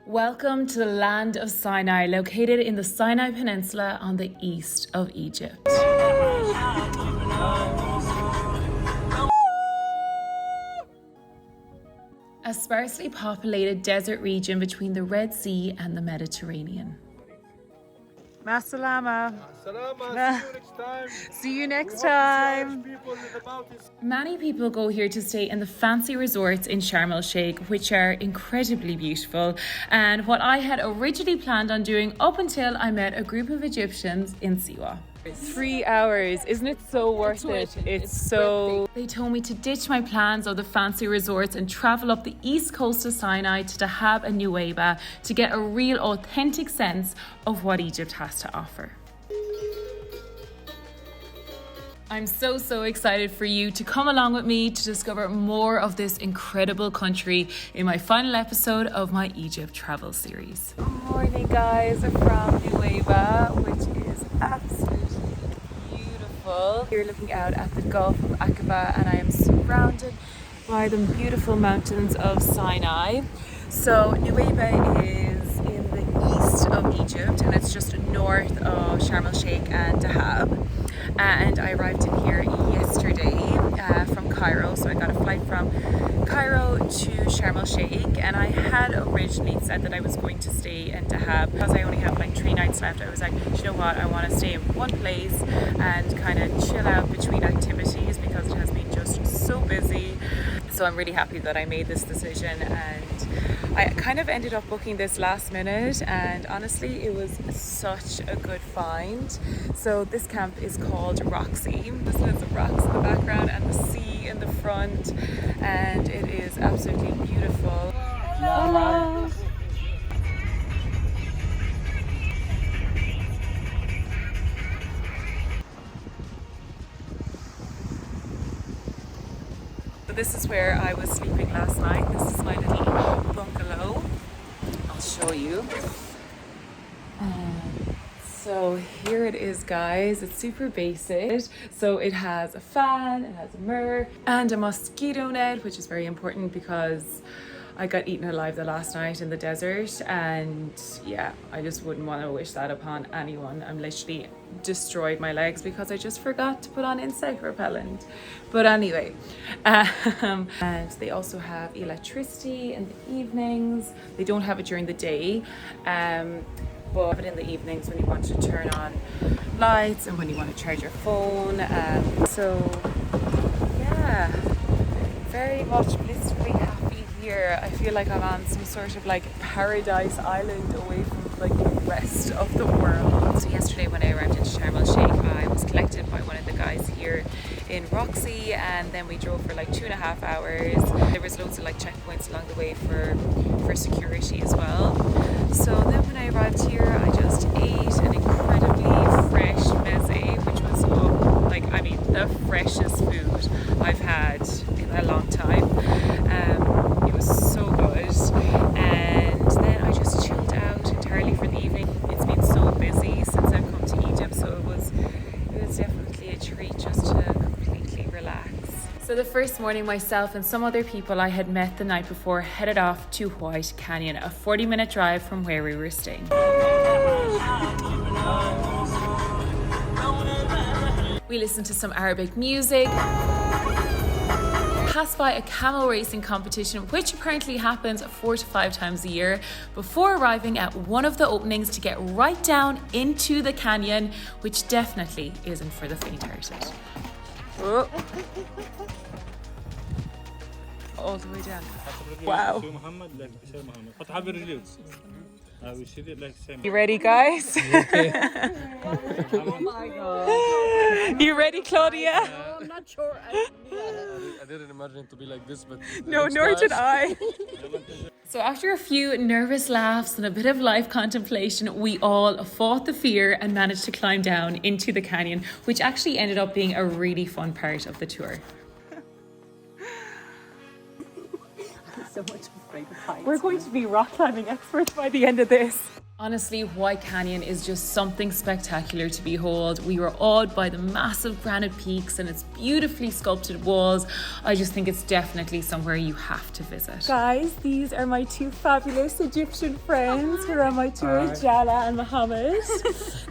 Welcome to the land of Sinai, located in the Sinai Peninsula on the east of Egypt. A sparsely populated desert region between the Red Sea and the Mediterranean. Masalama. See you next time. Many people go here to stay in the fancy resorts in Sharm el-Sheikh, which are incredibly beautiful, and what I had originally planned on doing up until I met a group of Egyptians in Siwa. 3 hours, isn't it so worth it? It's so... They told me to ditch my plans of the fancy resorts and travel up the east coast of Sinai to Dahab and Nuweiba to get a real authentic sense of what Egypt has to offer. I'm so excited for you to come along with me to discover more of this incredible country in my final episode of my Egypt travel series. Good morning guys from Nuweiba, which is absolutely beautiful. You're looking out at the Gulf of Aqaba and I am surrounded by the beautiful mountains of Sinai. So Nuweiba is in the east of Egypt and it's just north of Sharm el-Sheikh and Dahab. And I arrived in here yesterday from Cairo, so I got a flight from Cairo to Sharm el-Sheikh, and I had originally said that I was going to stay in Dahab because I only have like 3 nights left. I was like, you know what, I want to stay in one place and kind of chill out between activities because it has been just so busy. So I'm really happy that I made this decision, and I kind of ended up booking this last minute, and honestly it was such a good find. So this camp is called Roxy. There's the rocks in the background and the sea in the front, and it is absolutely beautiful. Hello. So this is where I was sleeping last night. This is my little bungalow. I'll show you. So here it is guys, it's super basic. So it has a fan, it has a mirror and a mosquito net, which is very important because I got eaten alive the last night in the desert, and yeah, I just wouldn't want to wish that upon anyone. I'm literally destroyed my legs because I just forgot to put on insect repellent. But anyway, and they also have electricity in the evenings. They don't have it during the day, but in the evenings when you want to turn on lights and when you want to charge your phone. So yeah, very much blissfully happy here. I feel like I'm on some sort of like paradise island away from like the rest of the world. So yesterday when I arrived in Sharm el-Sheikh, I was collected by one of the guys here in Roxy, and then we drove for like 2.5 hours. There was loads of like checkpoints along the way for security as well. So then when I arrived here, I just ate an incredibly fresh meze, which was the freshest food I've had in a long time. It was so good, and then I just chilled out entirely for the evening. It's been so busy since I've come to Egypt, so it was definitely a treat just to completely relax. So the first morning, myself and some other people I had met the night before headed off to White Canyon, a 40-minute drive from where we were staying. We listened to some Arabic music, passed by a camel racing competition, which apparently happens 4 to 5 times a year, before arriving at one of the openings to get right down into the canyon, which definitely isn't for the faint-hearted. Oh. All the way down. Wow. You ready, guys? Oh my god. You ready, Claudia? I'm not sure. I didn't imagine it to be like this, but no, nor did I. So after a few nervous laughs and a bit of life contemplation, we all fought the fear and managed to climb down into the canyon, which actually ended up being a really fun part of the tour. so much afraid of heights. We're going to be rock climbing experts by the end of this. Honestly, White Canyon is just something spectacular to behold. We were awed by the massive granite peaks and its beautifully sculpted walls. I just think it's definitely somewhere you have to visit. Guys, these are my two fabulous Egyptian friends who are on my tour, Jala and Mohammed,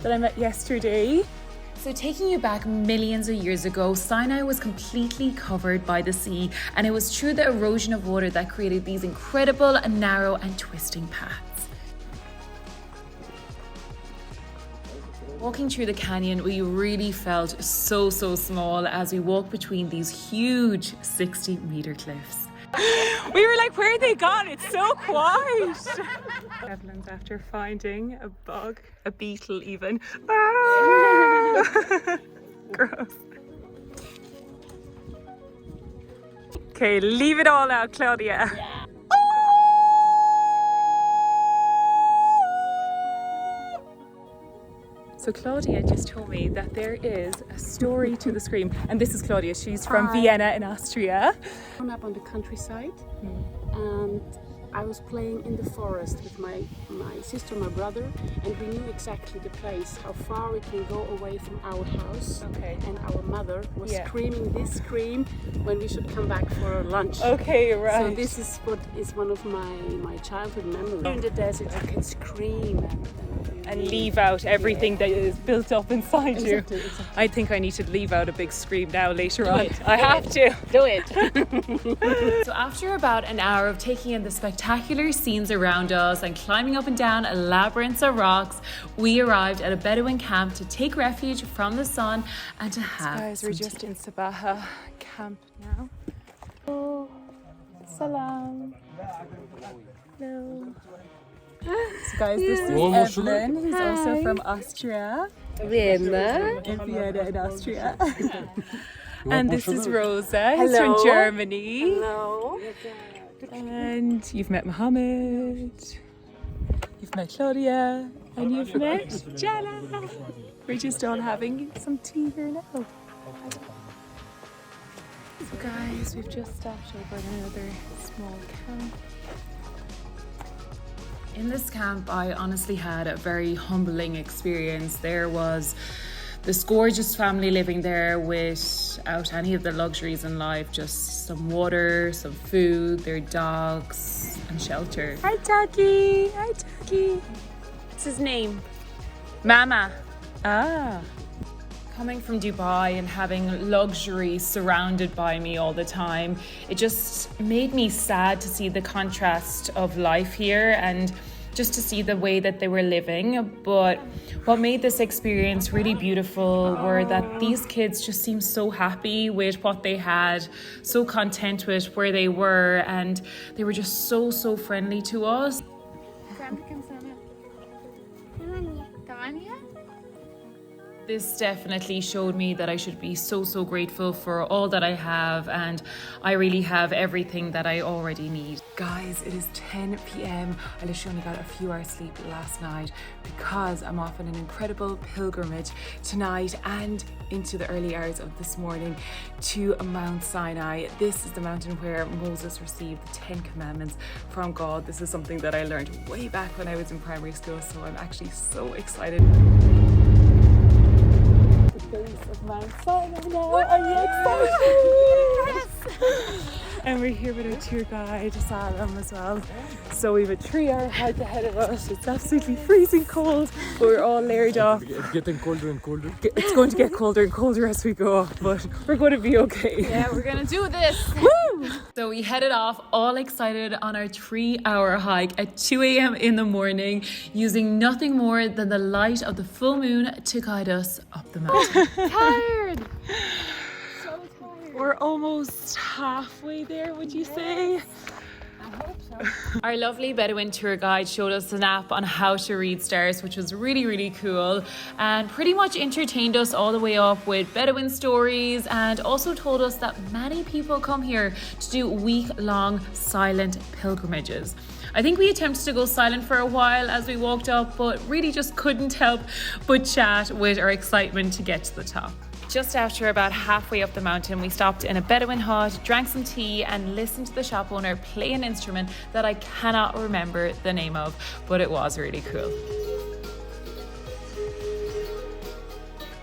that I met yesterday. So taking you back millions of years ago, Sinai was completely covered by the sea, and it was through the erosion of water that created these incredible, narrow and twisting paths. Walking through the canyon, we really felt so small as we walked between these huge 60-meter cliffs. We were like, where are they gone? It's so quiet. Evelyn's after finding a bug, a beetle even. Ah! Gross. Okay, leave it all out, Claudia. Yeah. So Claudia just told me that there is a story to the scream, and this is Claudia. She's from Vienna in Austria. Grown up on the countryside, and I was playing in the forest with my sister, my brother, and we knew exactly the place, how far we can go away from our house. Okay. And our mother was screaming this scream when we should come back for lunch. Okay, right. So this is what is one of my childhood memories. In the desert, you can scream and leave out everything that is built up inside you. Exactly. I think I need to leave out a big scream now later on. I have to. Do it. So after about an hour of taking in the spectacular scenes around us and climbing up and down a labyrinth of rocks, we arrived at a Bedouin camp to take refuge from the sun and to have Guys, we're just in Sabaha camp now. Oh, salam. Hello. So guys, this is Evelyn, who's also from Austria. Vienna. In Vienna in Austria. And this is Rosa, who's from Germany. Hello. And you've met Mohammed. You've met Claudia. And you've met Jana. We're just all having some tea here now. So guys, we've just stopped over at another small camp. In this camp, I honestly had a very humbling experience. There was this gorgeous family living there without any of the luxuries in life, just some water, some food, their dogs, and shelter. Hi, Taki. Hi, Taki. What's his name? Mama. Ah. Coming from Dubai and having luxury surrounded by me all the time, it just made me sad to see the contrast of life here and just to see the way that they were living. But what made this experience really beautiful were that these kids just seemed so happy with what they had, so content with where they were, and they were just so friendly to us. This definitely showed me that I should be so grateful for all that I have, and I really have everything that I already need. Guys, it is 10 p.m. I literally only got a few hours sleep last night because I'm off on an incredible pilgrimage tonight and into the early hours of this morning to Mount Sinai. This is the mountain where Moses received the 10 commandments from God. This is something that I learned way back when I was in primary school, so I'm actually so excited. Base of Mount Sinai now. Are you excited? Yes! And we're here with our tour guide, Salam, as well. So we have a 3-hour hike ahead of us. It's absolutely freezing cold, but we're all layered up. It's getting colder and colder. It's going to get colder and colder as we go up, but we're going to be okay. Yeah, we're going to do this. Woo! So we headed off all excited on our 3-hour hike at 2 a.m. in the morning, using nothing more than the light of the full moon to guide us up the mountain. Tired! We're almost halfway there, would you say? I hope so. Our lovely Bedouin tour guide showed us an app on how to read stars, which was really cool, and pretty much entertained us all the way up with Bedouin stories, and also told us that many people come here to do week-long silent pilgrimages. I think we attempted to go silent for a while as we walked up, but really just couldn't help but chat with our excitement to get to the top. Just after about halfway up the mountain, we stopped in a Bedouin hut, drank some tea, and listened to the shop owner play an instrument that I cannot remember the name of, but it was really cool.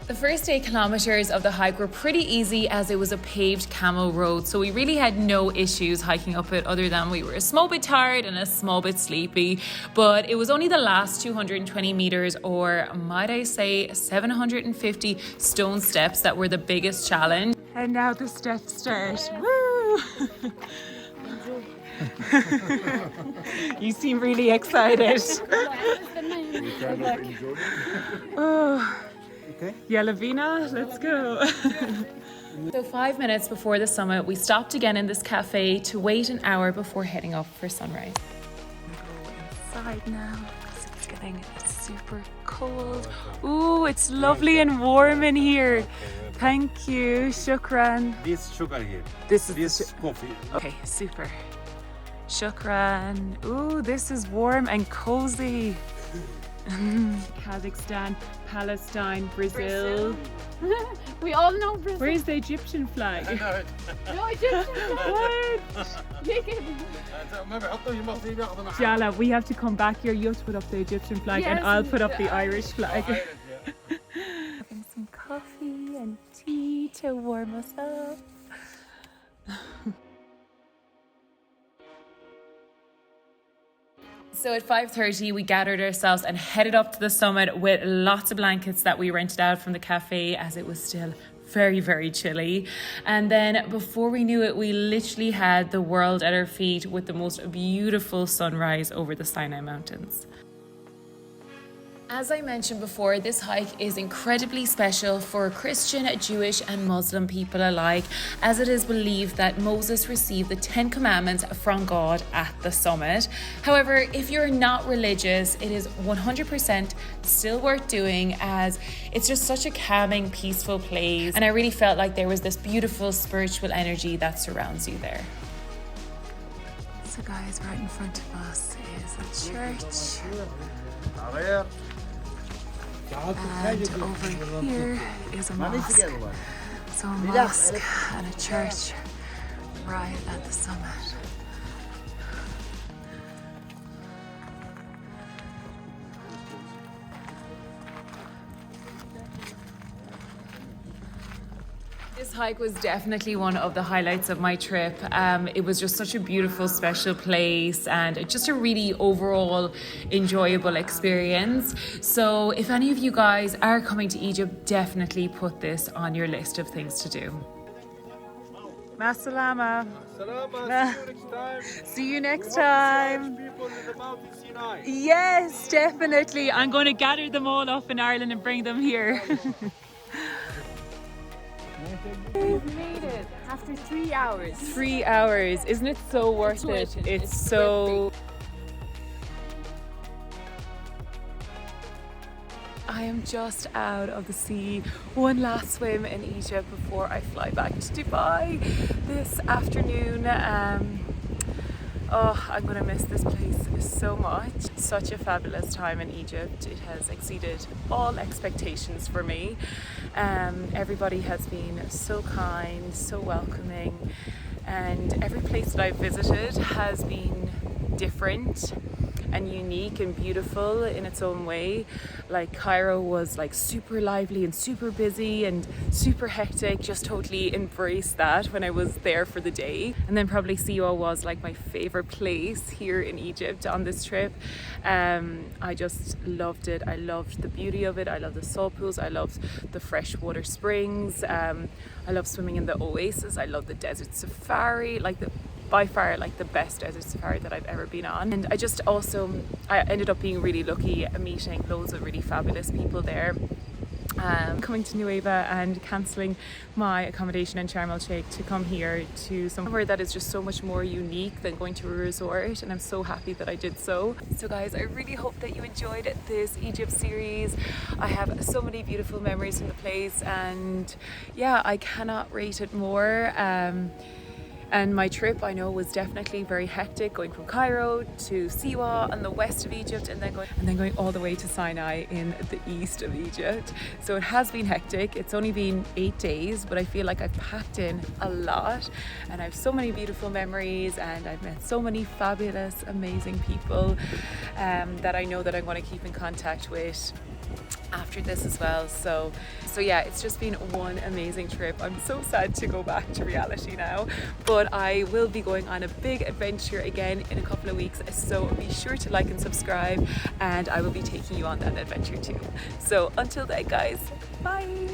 The first 8 kilometers of the hike were pretty easy as it was a paved camel road, so we really had no issues hiking up it other than we were a small bit tired and a small bit sleepy. But it was only the last 220 meters, or might I say 750 stone steps, that were the biggest challenge. And now the steps start. Woo! You seem really excited. Oh. Yalavina, let's go. So 5 minutes before the summit, we stopped again in this cafe to wait an hour before heading up for sunrise. Go inside now because it's getting super cold. Ooh, it's lovely and warm in here. Thank you, shukran. This sugar here. This is This coffee. okay, super. Shukran. Ooh, this is warm and cozy. Kazakhstan, Palestine, Brazil. We all know Brazil. Where's the Egyptian flag? No Egyptian flag. What? Jala, we have to come back here. You have to put up the Egyptian flag, and Yes, I'll put up the the Irish flag. Having some coffee and tea to warm us up. So at 5:30 we gathered ourselves and headed up to the summit with lots of blankets that we rented out from the cafe, as it was still very, very chilly. And then before we knew it, we literally had the world at our feet with the most beautiful sunrise over the Sinai Mountains. As I mentioned before, this hike is incredibly special for Christian, Jewish and Muslim people alike, as it is believed that Moses received the 10 commandments from God at the summit. However, if you're not religious, it is 100% still worth doing, as it's just such a calming, peaceful place. And I really felt like there was this beautiful spiritual energy that surrounds you there. So guys, right in front of us is a church. And over here is a mosque. So a mosque and a church right at the summit. This hike was definitely one of the highlights of my trip. It was just such a beautiful, special place, and just a really overall enjoyable experience. So if any of you guys are coming to Egypt, definitely put this on your list of things to do. Masalama. See you next time. People in the mountain Sinai. Yes, definitely. I'm going to gather them all up in Ireland and bring them here. We've made it after 3 hours. 3 hours. Isn't it so worth it? It's so... I am just out of the sea. One last swim in Egypt before I fly back to Dubai this afternoon. Oh, I'm gonna miss this place so much. Such a fabulous time in Egypt. It has exceeded all expectations for me. Everybody has been so kind, so welcoming, and every place that I've visited has been different and unique and beautiful in its own way. Like Cairo was like super lively and super busy and super hectic. Just totally embraced that when I was there for the day. And then probably Siwa was like my favorite place here in Egypt on this trip. I just loved it. I loved the beauty of it. I love the salt pools. I loved the freshwater springs. I love swimming in the oasis. I love the desert safari, by far like the best desert safari that I've ever been on. And I ended up being really lucky at meeting loads of really fabulous people there. Coming to Nuweiba and cancelling my accommodation in Sharm el Sheikh to come here to somewhere that is just so much more unique than going to a resort, and I'm so happy that I did so. So guys, I really hope that you enjoyed this Egypt series. I have so many beautiful memories from the place, and yeah, I cannot rate it more. And my trip, I know, was definitely very hectic, going from Cairo to Siwa in the west of Egypt, and then going all the way to Sinai in the east of Egypt. So it has been hectic. It's only been 8 days, but I feel like I've packed in a lot, and I have so many beautiful memories, and I've met so many fabulous, amazing people that I know that I'm going to keep in contact with after this as well. So yeah, it's just been one amazing trip. I'm so sad to go back to reality now, but I will be going on a big adventure again in a couple of weeks, so be sure to like and subscribe, and I will be taking you on that adventure too. So until then guys, bye.